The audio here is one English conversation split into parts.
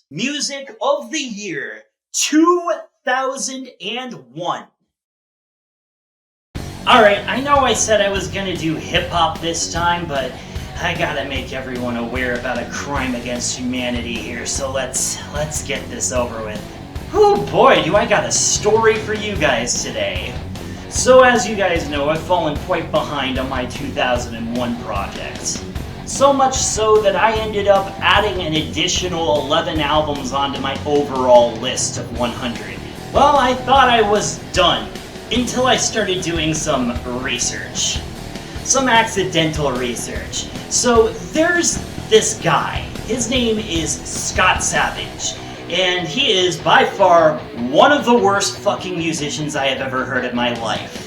Music of the Year 2001. Alright, I know I said I was gonna do hip-hop this time, but I gotta make everyone aware about a crime against humanity here, so let's get this over with. Oh boy, do I got a story for you guys today. So as you guys know, I've fallen quite behind on my 2001 projects. So much so that I ended up adding an additional 11 albums onto my overall list of 100. Well, I thought I was done, until I started doing some research. Some accidental research. So there's this guy. His name is Scott Savage. And he is by far one of the worst fucking musicians I have ever heard in my life.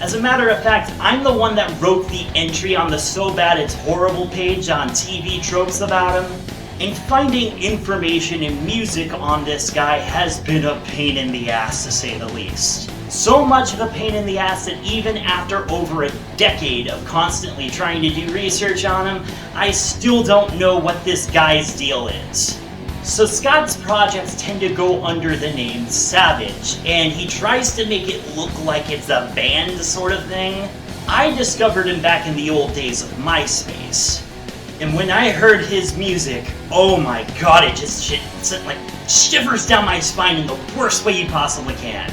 As a matter of fact, I'm the one that wrote the entry on the So Bad It's Horrible page on TV Tropes about him. And finding information and music on this guy has been a pain in the ass, to say the least. So much of a pain in the ass that even after over a decade of constantly trying to do research on him, I still don't know what this guy's deal is. So Scott's projects tend to go under the name Savage, and he tries to make it look like it's a band sort of thing. I discovered him back in the old days of MySpace. And when I heard his music, oh my god, it just sent like shivers down my spine in the worst way you possibly can.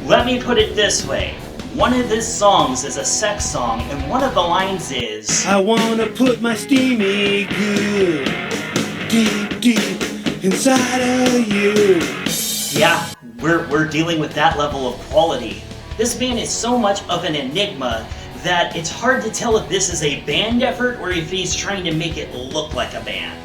Let me put it this way. One of his songs is a sex song, and one of the lines is, I wanna put my steamy good deep inside of you. Yeah, we're dealing with that level of quality. This band is so much of an enigma that it's hard to tell if this is a band effort or if he's trying to make it look like a band.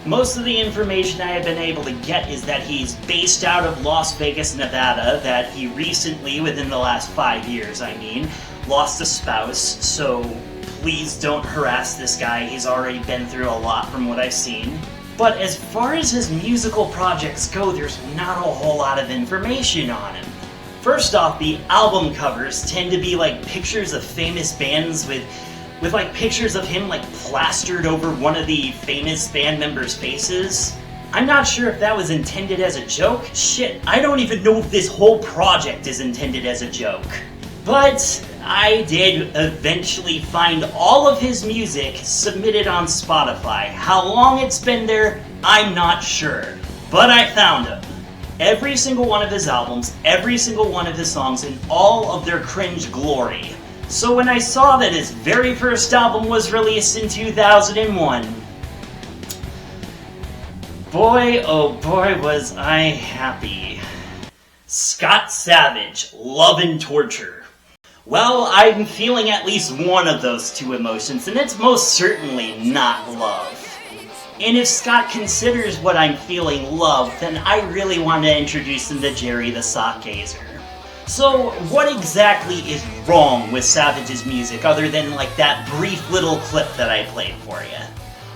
Most of the information I have been able to get is that he's based out of Las Vegas, Nevada, that he recently, within the last 5 years lost a spouse, so please don't harass this guy, he's already been through a lot from what I've seen. But as far as his musical projects go, there's not a whole lot of information on him. First off, the album covers tend to be like pictures of famous bands with like pictures of him like plastered over one of the famous band members' faces. I'm not sure if that was intended as a joke. Shit, I don't even know if this whole project is intended as a joke. But I did eventually find all of his music submitted on Spotify. How long it's been there, I'm not sure. But I found him. Every single one of his albums, every single one of his songs, in all of their cringe glory. So when I saw that his very first album was released in 2001, boy, oh boy, was I happy. Scott Savage, Love and Torture. Well, I'm feeling at least one of those two emotions, and it's most certainly not love. And if Scott considers what I'm feeling love, then I really want to introduce him to Jerry the Sock Gazer. So, what exactly is wrong with Savage's music other than like that brief little clip that I played for you?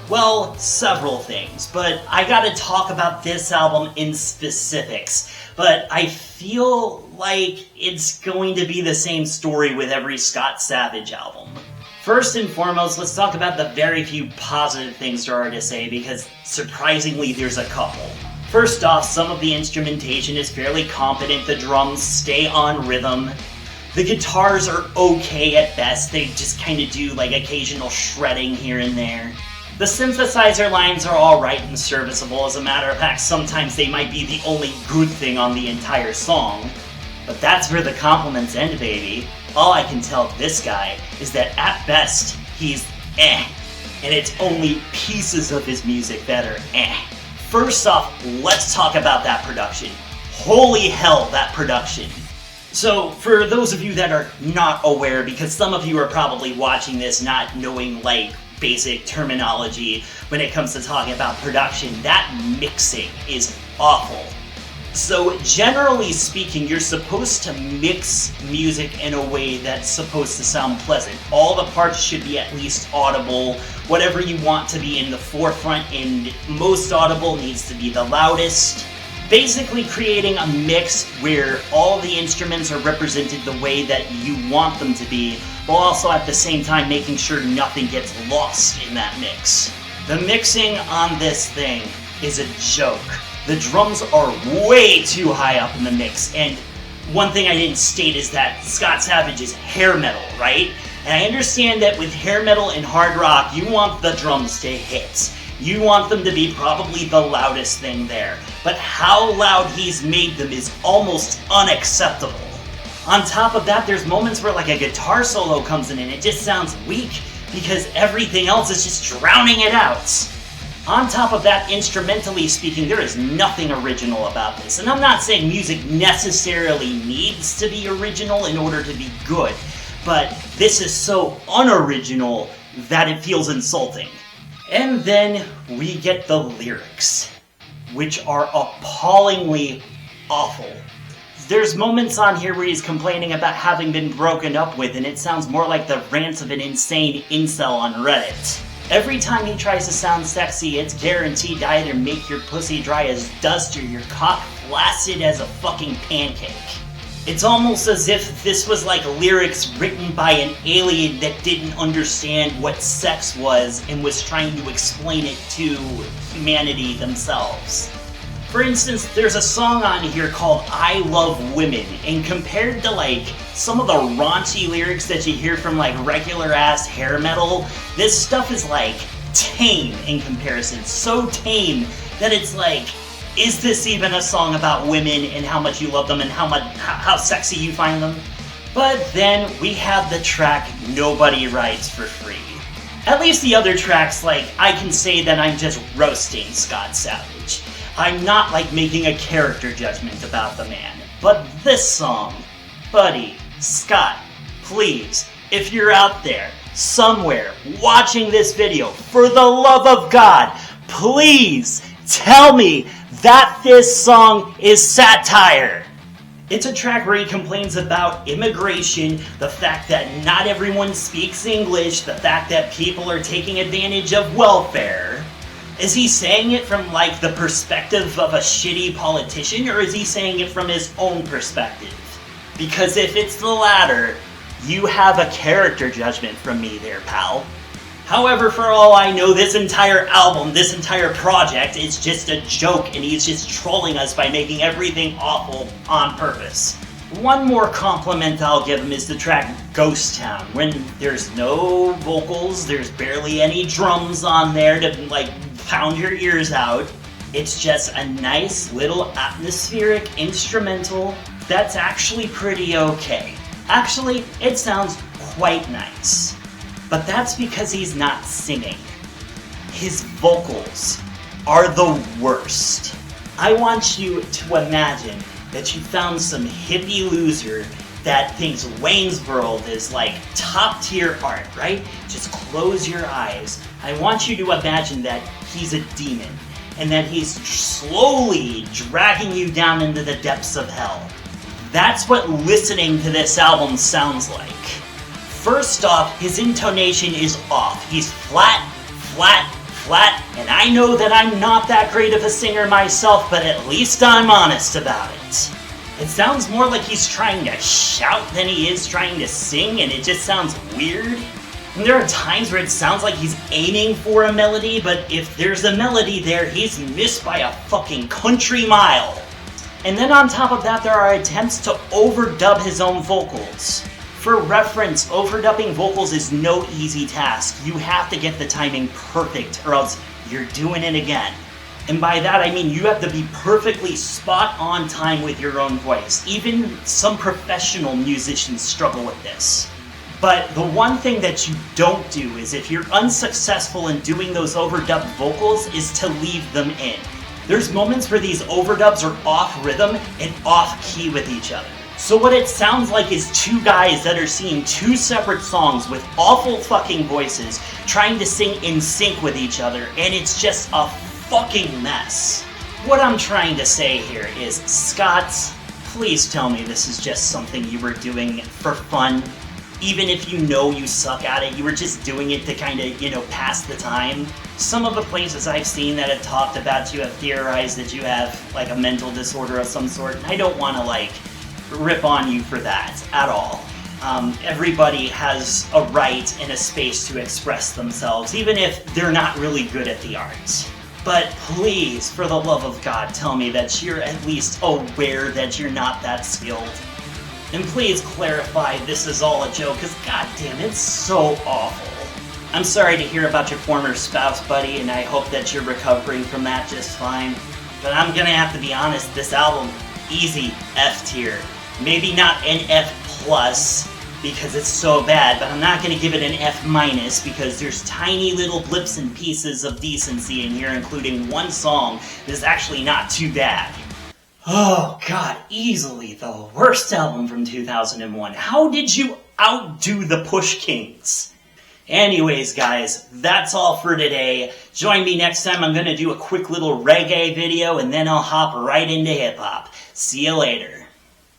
Well, several things, but I gotta talk about this album in specifics. But I feel like it's going to be the same story with every Scott Savage album. First and foremost, let's talk about the very few positive things there are to say, because surprisingly there's a couple. First off, some of the instrumentation is fairly competent, the drums stay on rhythm. The guitars are okay at best, they just kind of do like occasional shredding here and there. The synthesizer lines are alright and serviceable. As a matter of fact, sometimes they might be the only good thing on the entire song. But that's where the compliments end, baby. All I can tell this guy is that at best, he's eh. And it's only pieces of his music that are eh. First off, let's talk about that production. Holy hell, that production. So, for those of you that are not aware, because some of you are probably watching this not knowing, like, basic terminology when it comes to talking about production, that mixing is awful. So generally speaking, you're supposed to mix music in a way that's supposed to sound pleasant. All the parts should be at least audible. Whatever you want to be in the forefront and most audible needs to be the loudest. Basically creating a mix where all the instruments are represented the way that you want them to be, while also at the same time making sure nothing gets lost in that mix. The mixing on this thing is a joke. The drums are way too high up in the mix, and one thing I didn't state is that Scott Savage is hair metal, right? And I understand that with hair metal and hard rock, you want the drums to hit. You want them to be probably the loudest thing there. But how loud he's made them is almost unacceptable. On top of that, there's moments where like a guitar solo comes in and it just sounds weak because everything else is just drowning it out. On top of that, instrumentally speaking, there is nothing original about this. And I'm not saying music necessarily needs to be original in order to be good, but this is so unoriginal that it feels insulting. And then we get the lyrics, which are appallingly awful. There's moments on here where he's complaining about having been broken up with, and it sounds more like the rants of an insane incel on Reddit. Every time he tries to sound sexy, it's guaranteed to either make your pussy dry as dust or your cock flaccid as a fucking pancake. It's almost as if this was like lyrics written by an alien that didn't understand what sex was and was trying to explain it to humanity themselves. For instance, there's a song on here called I Love Women, and compared to like some of the raunchy lyrics that you hear from like regular ass hair metal, this stuff is like tame in comparison. So tame that it's like, is this even a song about women and how much you love them and how sexy you find them? But then we have the track Nobody Rides for Free. At least the other tracks, like, I can say that I'm just roasting Scott Savage. I'm not like making a character judgment about the man. But this song, buddy, Scott, please, if you're out there, somewhere, watching this video, for the love of God, please tell me that this song is satire. It's a track where he complains about immigration, the fact that not everyone speaks English, the fact that people are taking advantage of welfare. Is he saying it from like the perspective of a shitty politician, or is he saying it from his own perspective? Because if it's the latter, you have a character judgment from me there, pal. However, for all I know, this entire album, this entire project is just a joke, and he's just trolling us by making everything awful on purpose. One more compliment I'll give him is the track Ghost Town, when there's no vocals, there's barely any drums on there to like pound your ears out. It's just a nice little atmospheric instrumental that's actually pretty okay. Actually, it sounds quite nice. But that's because he's not singing. His vocals are the worst. I want you to imagine that you found some hippie loser that thinks Wayne's World is like top tier art, right? Just close your eyes. I want you to imagine that he's a demon and that he's slowly dragging you down into the depths of hell. That's what listening to this album sounds like. First off, his intonation is off. He's flat, flat, flat, and I know that I'm not that great of a singer myself, but at least I'm honest about it. It sounds more like he's trying to shout than he is trying to sing, and it just sounds weird. And there are times where it sounds like he's aiming for a melody, but if there's a melody there, he's missed by a fucking country mile. And then on top of that, there are attempts to overdub his own vocals. For reference, overdubbing vocals is no easy task. You have to get the timing perfect, or else you're doing it again. And by that I mean you have to be perfectly spot on time with your own voice. Even some professional musicians struggle with this. But the one thing that you don't do is, if you're unsuccessful in doing those overdubbed vocals, is to leave them in. There's moments where these overdubs are off rhythm and off key with each other. So what it sounds like is two guys that are singing two separate songs with awful fucking voices, trying to sing in sync with each other, and it's just a fucking mess. What I'm trying to say here is, Scott, please tell me this is just something you were doing for fun. Even if you know you suck at it, you were just doing it to kind of, pass the time. Some of the places I've seen that have talked about you have theorized that you have, like, a mental disorder of some sort, and I don't want to, rip on you for that at all. Everybody has a right and a space to express themselves, even if they're not really good at the art. But please, for the love of God, tell me that you're at least aware that you're not that skilled. And please clarify this is all a joke, because goddamn, it's so awful. I'm sorry to hear about your former spouse, buddy, and I hope that you're recovering from that just fine. But I'm gonna have to be honest, this album, easy F tier. Maybe not an F plus, because it's so bad, but I'm not gonna give it an F minus, because there's tiny little blips and pieces of decency in here, including one song that's actually not too bad. Oh god, easily the worst album from 2001. How did you outdo the Push Kings? Anyways, guys, that's all for today. Join me next time. I'm gonna do a quick little reggae video, and then I'll hop right into hip-hop. See you later.